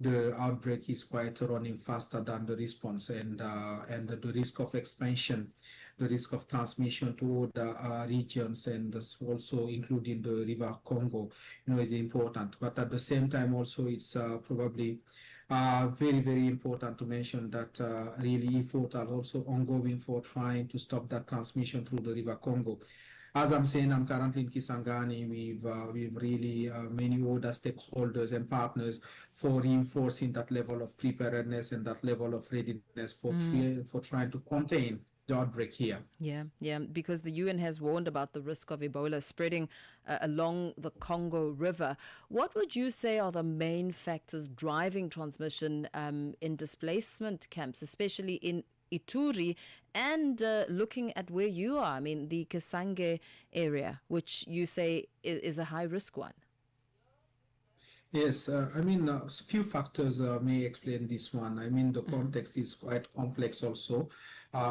the outbreak is quite running faster than the response, and the risk of expansion, the risk of transmission to other regions, and also including the River Congo, is important. But at the same time, also it's probably very, very important to mention that really efforts are also ongoing for trying to stop that transmission through the River Congo. As I'm saying, I'm currently in Kisangani with really many other stakeholders and partners for reinforcing that level of preparedness and that level of readiness for trying to contain the outbreak here. Yeah, because the UN has warned about the risk of Ebola spreading along the Congo River. What would you say are the main factors driving transmission in displacement camps, especially in Ituri, and looking at where you are, I mean, the Kisangani area, which you say is a high-risk one? Yes, I mean, a few factors may explain this one. I mean, the context is quite complex also.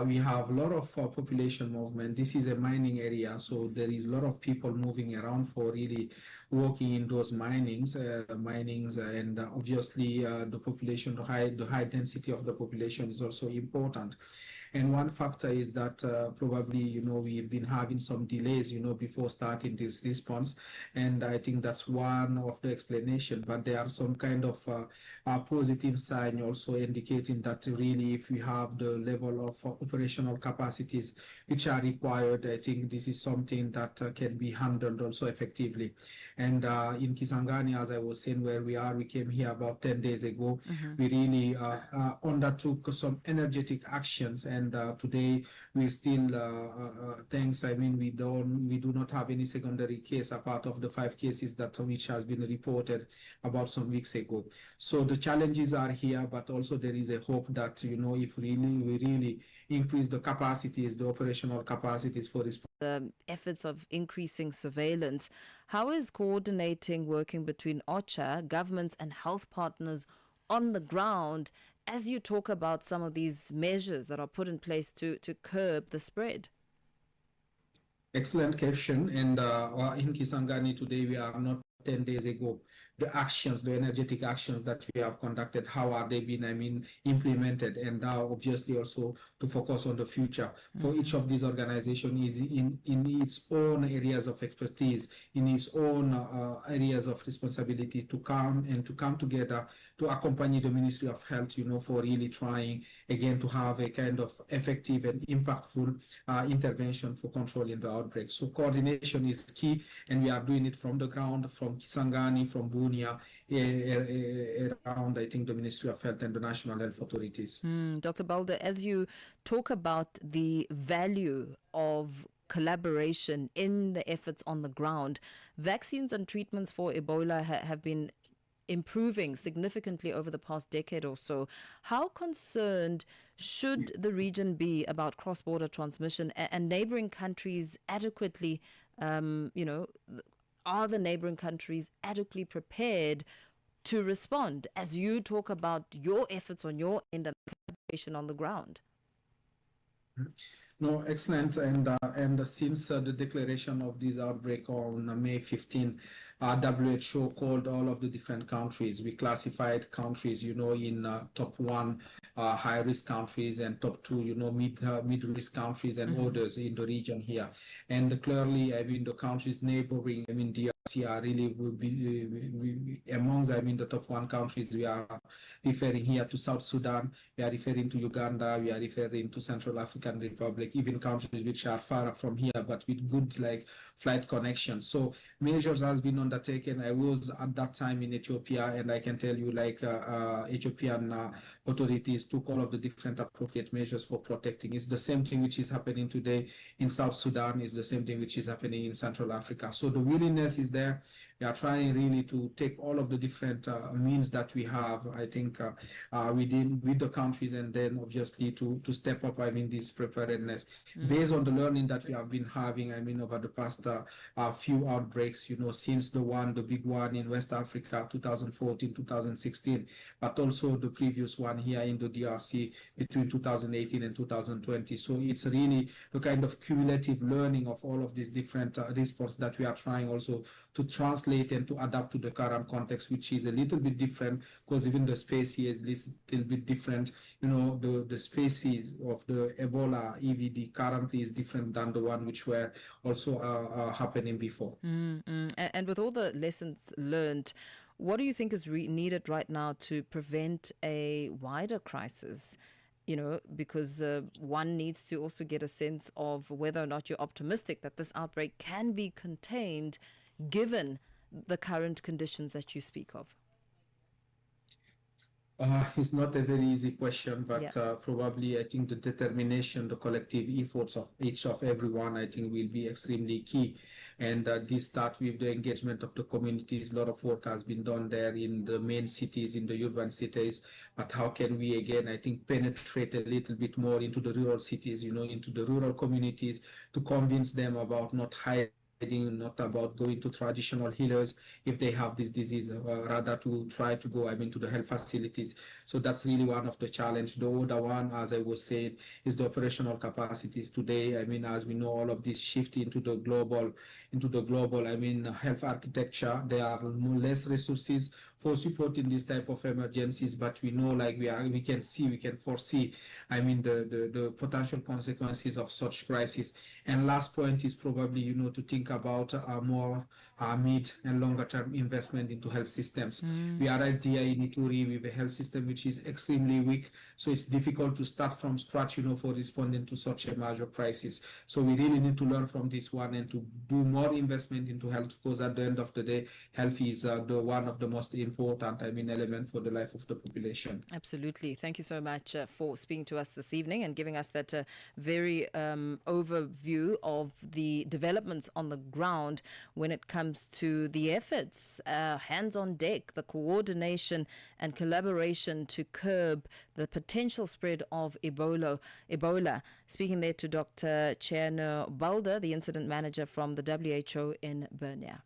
We have a lot of population movement. This is a mining area, so there is a lot of people moving around for really working in those minings, and obviously the population, the high density of the population is also important. And one factor is that probably, we've been having some delays, before starting this response. And I think that's one of the explanation. But there are some kind of positive sign also indicating that really if we have the level of operational capacities which are required, I think this is something that can be handled also effectively. And in Kisangani, as I was saying, where we are, we came here about 10 days ago. We really undertook some energetic actions, and today we still, thanks, I mean, we do not have any secondary case apart of the 5 cases that which has been reported about some weeks ago. So the challenges are here, but also there is a hope that, if we really increase the capacities, the operational capacities for this. The efforts of increasing surveillance, how is coordinating working between OCHA, governments and health partners on the ground as you talk about some of these measures that are put in place to curb the spread? Excellent question. And in Kisangani today, we are not 10 days ago. The actions, the energetic actions that we have conducted, how are they being, implemented? And now, obviously, also to focus on the future. For each of these organizations is in its own areas of expertise, in its own areas of responsibility to come together to accompany the Ministry of Health, for really trying, again, to have a kind of effective and impactful intervention for controlling the outbreak. So coordination is key, and we are doing it from the ground, from Kisangani, from Burnia, around, I think, the Ministry of Health and the National Health Authorities. Dr. Balde, as you talk about the value of collaboration in the efforts on the ground, vaccines and treatments for Ebola have been improving significantly over the past decade or so. How concerned should the region be about cross-border transmission, and neighboring countries adequately, are the neighboring countries adequately prepared to respond as you talk about your efforts on your end and collaboration on the ground? No, excellent. And since the declaration of this outbreak on May 15, WHO called all of the different countries. We classified countries, in top 1 high-risk countries, and top 2, mid-risk countries, and others in the region here. And clearly, I mean, the countries neighboring, I mean, DRC are really will be amongst, I mean, the top 1 countries. We are referring here to South Sudan, we are referring to Uganda, we are referring to Central African Republic, even countries which are far from here, but with good flight connections. So measures has been undertaken. I was at that time in Ethiopia, and I can tell you, Ethiopian authorities took all of the different appropriate measures for protecting. It's the same thing which is happening today in South Sudan. It's the same thing which is happening in Central Africa. So the willingness is there. We are trying really to take all of the different means that we have, I think, with the countries, and then obviously to step up, I mean, this preparedness based on the learning that we have been having, I mean, over the past few outbreaks, since the big one in West Africa, 2014, 2016, but also the previous one here in the DRC between 2018 and 2020. So it's really the kind of cumulative learning of all of these different responses that we are trying also to translate translate and to adapt to the current context, which is a little bit different because even the space here is a little bit different. You know, the species of the Ebola EVD currently is different than the one which were also happening before. And with all the lessons learned, what do you think is needed right now to prevent a wider crisis? You know, because one needs to also get a sense of whether or not you're optimistic that this outbreak can be contained given the current conditions that you speak of. It's not a very easy question, but Yeah. probably I think the determination, the collective efforts of each of everyone, I think will be extremely key. And this starts with the engagement of the communities. A lot of work has been done there in the main cities, in the urban cities. But how can we, again, I think, penetrate a little bit more into the rural cities, you know, into the rural communities to convince them about not hiding, not about going to traditional healers if they have this disease, rather to try to go, to the health facilities. So that's really one of the challenge. The other one, as I was saying, is the operational capacities today. As we know, all of this shift into the global, health architecture, there are less resources for supporting this type of emergencies, but we know, like we can foresee, the potential consequences of such crisis. And last point is probably, you know, to think about more mid and longer term investment into health systems. We are right here in Ituri with a health system which is extremely weak, so it's difficult to start from scratch, you know, for responding to such a major crisis. So we really need to learn from this one and to do more investment into health, because at the end of the day, health is the one of the most important, element for the life of the population. Absolutely. Thank you so much for speaking to us this evening and giving us that very overview of the developments on the ground when it comes to the efforts, hands on deck, the coordination and collaboration to curb the potential spread of Ebola. Speaking there to Dr. Thierno Balde, the incident manager from the WHO in Burnia.